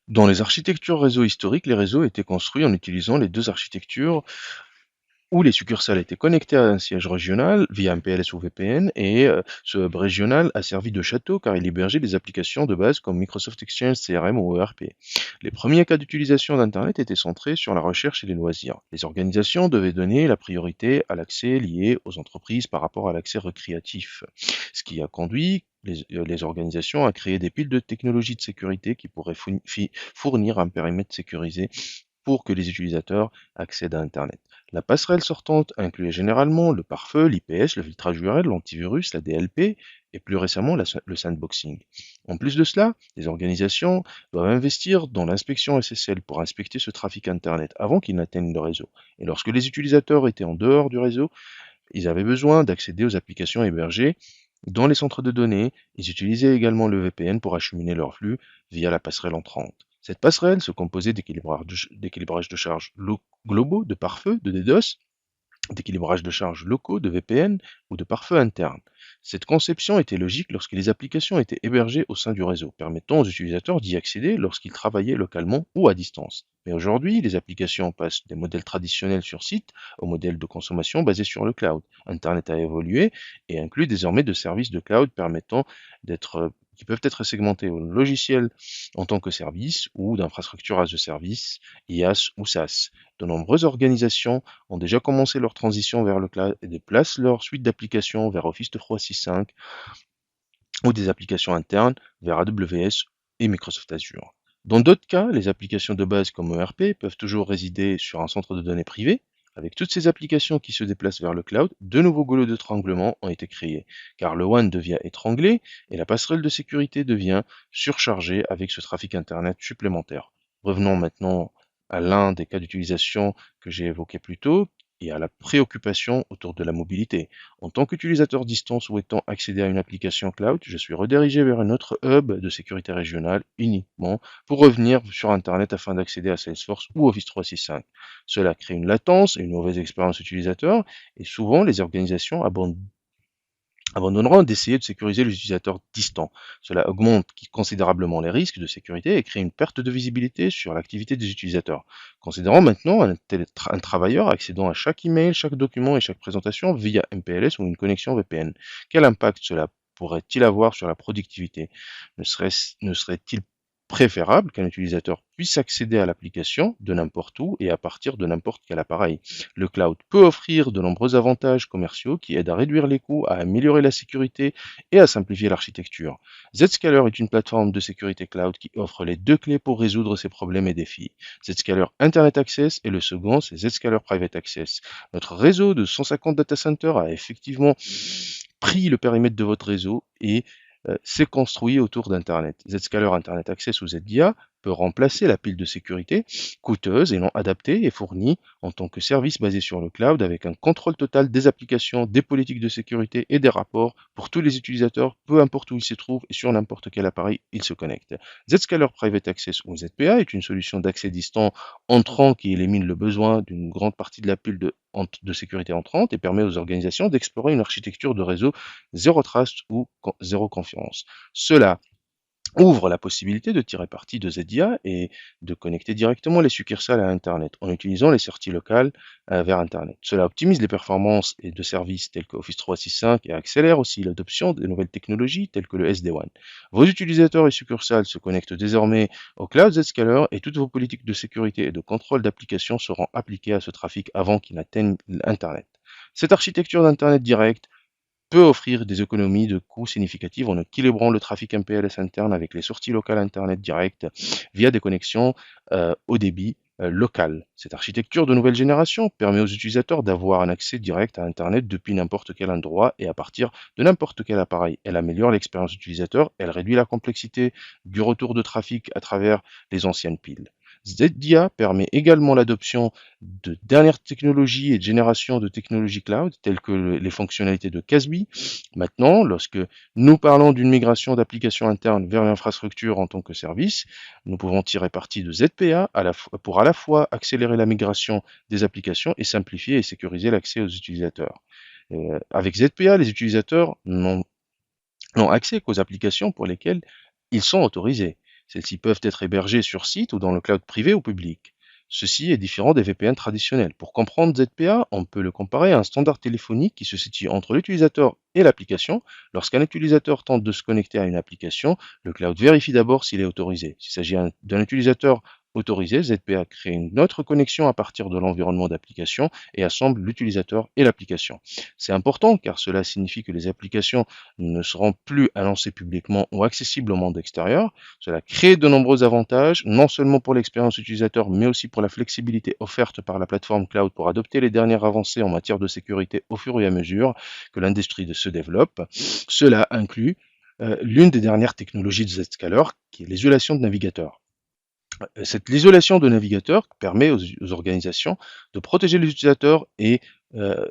Dans les architectures réseau historiques, les réseaux étaient construits en utilisant les deux architectures où les succursales étaient connectées à un siège régional via un PLS ou VPN et ce hub régional a servi de château car il hébergeait des applications de base comme Microsoft Exchange, CRM ou ERP. Les premiers cas d'utilisation d'Internet étaient centrés sur la recherche et les loisirs. Les organisations devaient donner la priorité à l'accès lié aux entreprises par rapport à l'accès récréatif, ce qui a conduit les organisations à créer des piles de technologies de sécurité qui pourraient fournir un périmètre sécurisé pour que les utilisateurs accèdent à Internet. La passerelle sortante incluait généralement le pare-feu, l'IPS, le filtrage URL, l'antivirus, la DLP et plus récemment le sandboxing. En plus de cela, les organisations doivent investir dans l'inspection SSL pour inspecter ce trafic Internet avant qu'il n'atteigne le réseau. Et lorsque les utilisateurs étaient en dehors du réseau, ils avaient besoin d'accéder aux applications hébergées dans les centres de données. Ils utilisaient également le VPN pour acheminer leur flux via la passerelle entrante. Cette passerelle se composait d'équilibrage de charges globaux, de pare-feu, de DDoS, d'équilibrage de charges locaux, de VPN ou de pare-feu interne. Cette conception était logique lorsque les applications étaient hébergées au sein du réseau, permettant aux utilisateurs d'y accéder lorsqu'ils travaillaient localement ou à distance. Mais aujourd'hui, les applications passent des modèles traditionnels sur site aux modèles de consommation basés sur le cloud. Internet a évolué et inclut désormais de services de cloud permettant qui peuvent être segmentés au logiciel en tant que service ou d'infrastructure as a service, IaaS ou SaaS. De nombreuses organisations ont déjà commencé leur transition vers le cloud et déplacent leur suite d'applications vers Office 365 ou des applications internes vers AWS et Microsoft Azure. Dans d'autres cas, les applications de base comme ERP peuvent toujours résider sur un centre de données privé. Avec toutes ces applications qui se déplacent vers le cloud, de nouveaux goulots d'étranglement ont été créés, car le WAN devient étranglé et la passerelle de sécurité devient surchargée avec ce trafic Internet supplémentaire. Revenons maintenant à l'un des cas d'utilisation que j'ai évoqué plus tôt et à la préoccupation autour de la mobilité. En tant qu'utilisateur distant souhaitant accéder à une application cloud, je suis redirigé vers un autre hub de sécurité régionale uniquement pour revenir sur Internet afin d'accéder à Salesforce ou Office 365. Cela crée une latence et une mauvaise expérience utilisateur et souvent les organisations abandonneront d'essayer de sécuriser les utilisateurs distants. Cela augmente considérablement les risques de sécurité et crée une perte de visibilité sur l'activité des utilisateurs. Considérons maintenant un travailleur accédant à chaque email, chaque document et chaque présentation via MPLS ou une connexion VPN. Quel impact cela pourrait-il avoir sur la productivité? Ne serait-il préférable qu'un utilisateur puisse accéder à l'application de n'importe où et à partir de n'importe quel appareil? Le cloud peut offrir de nombreux avantages commerciaux qui aident à réduire les coûts, à améliorer la sécurité et à simplifier l'architecture. Zscaler est une plateforme de sécurité cloud qui offre les deux clés pour résoudre ces problèmes et défis. Zscaler Internet Access et le second, c'est Zscaler Private Access. Notre réseau de 150 data centers a effectivement pris le périmètre de votre réseau et s'est construit autour d'Internet. Zscaler Internet Access ou ZIA peut remplacer la pile de sécurité coûteuse et non adaptée et fournie en tant que service basé sur le cloud avec un contrôle total des applications, des politiques de sécurité et des rapports pour tous les utilisateurs, peu importe où ils se trouvent et sur n'importe quel appareil ils se connectent. Zscaler Private Access ou ZPA est une solution d'accès distant entrant qui élimine le besoin d'une grande partie de la pile de sécurité entrante et permet aux organisations d'explorer une architecture de réseau zéro trust ou zéro confiance. Cela ouvre la possibilité de tirer parti de ZIA et de connecter directement les succursales à Internet en utilisant les sorties locales vers Internet. Cela optimise les performances et de services tels que Office 365 et accélère aussi l'adoption de nouvelles technologies telles que le SD-WAN. Vos utilisateurs et succursales se connectent désormais au cloud Zscaler et toutes vos politiques de sécurité et de contrôle d'application seront appliquées à ce trafic avant qu'il n'atteigne Internet. Cette architecture d'Internet direct peut offrir des économies de coûts significatives en équilibrant le trafic MPLS interne avec les sorties locales Internet directes via des connexions haut débit local. Cette architecture de nouvelle génération permet aux utilisateurs d'avoir un accès direct à Internet depuis n'importe quel endroit et à partir de n'importe quel appareil. Elle améliore l'expérience utilisateur, elle réduit la complexité du retour de trafic à travers les anciennes piles. ZDIA permet également l'adoption de dernières technologies et de générations de technologies cloud, telles que les fonctionnalités de Casby. Maintenant, lorsque nous parlons d'une migration d'applications internes vers l'infrastructure en tant que service, nous pouvons tirer parti de ZPA pour à la fois accélérer la migration des applications et simplifier et sécuriser l'accès aux utilisateurs. Avec ZPA, les utilisateurs n'ont accès qu'aux applications pour lesquelles ils sont autorisés. Celles-ci peuvent être hébergées sur site ou dans le cloud privé ou public. Ceci est différent des VPN traditionnels. Pour comprendre ZPA, on peut le comparer à un standard téléphonique qui se situe entre l'utilisateur et l'application. Lorsqu'un utilisateur tente de se connecter à une application, le cloud vérifie d'abord s'il est autorisé. S'il s'agit d'un utilisateur autorisé, ZPA crée une autre connexion à partir de l'environnement d'application et assemble l'utilisateur et l'application. C'est important car cela signifie que les applications ne seront plus annoncées publiquement ou accessibles au monde extérieur. Cela crée de nombreux avantages, non seulement pour l'expérience utilisateur, mais aussi pour la flexibilité offerte par la plateforme cloud pour adopter les dernières avancées en matière de sécurité au fur et à mesure que l'industrie se développe. Cela inclut l'une des dernières technologies de Zscaler, qui est l'isolation de navigateurs. L'isolation de navigateurs permet aux organisations de protéger les utilisateurs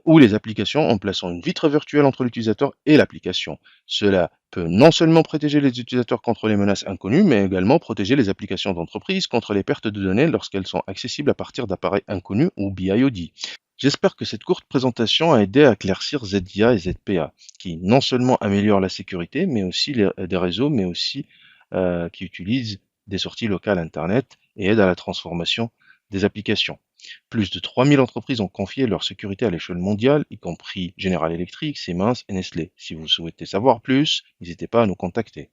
ou les applications en plaçant une vitre virtuelle entre l'utilisateur et l'application. Cela peut non seulement protéger les utilisateurs contre les menaces inconnues, mais également protéger les applications d'entreprise contre les pertes de données lorsqu'elles sont accessibles à partir d'appareils inconnus ou BIOD. J'espère que cette courte présentation a aidé à éclaircir ZIA et ZPA, qui non seulement améliorent la sécurité mais aussi des réseaux, mais aussi qui utilisent des sorties locales Internet et aident à la transformation des applications. Plus de 3000 entreprises ont confié leur sécurité à l'échelle mondiale, y compris General Electric, Siemens et Nestlé. Si vous souhaitez savoir plus, n'hésitez pas à nous contacter.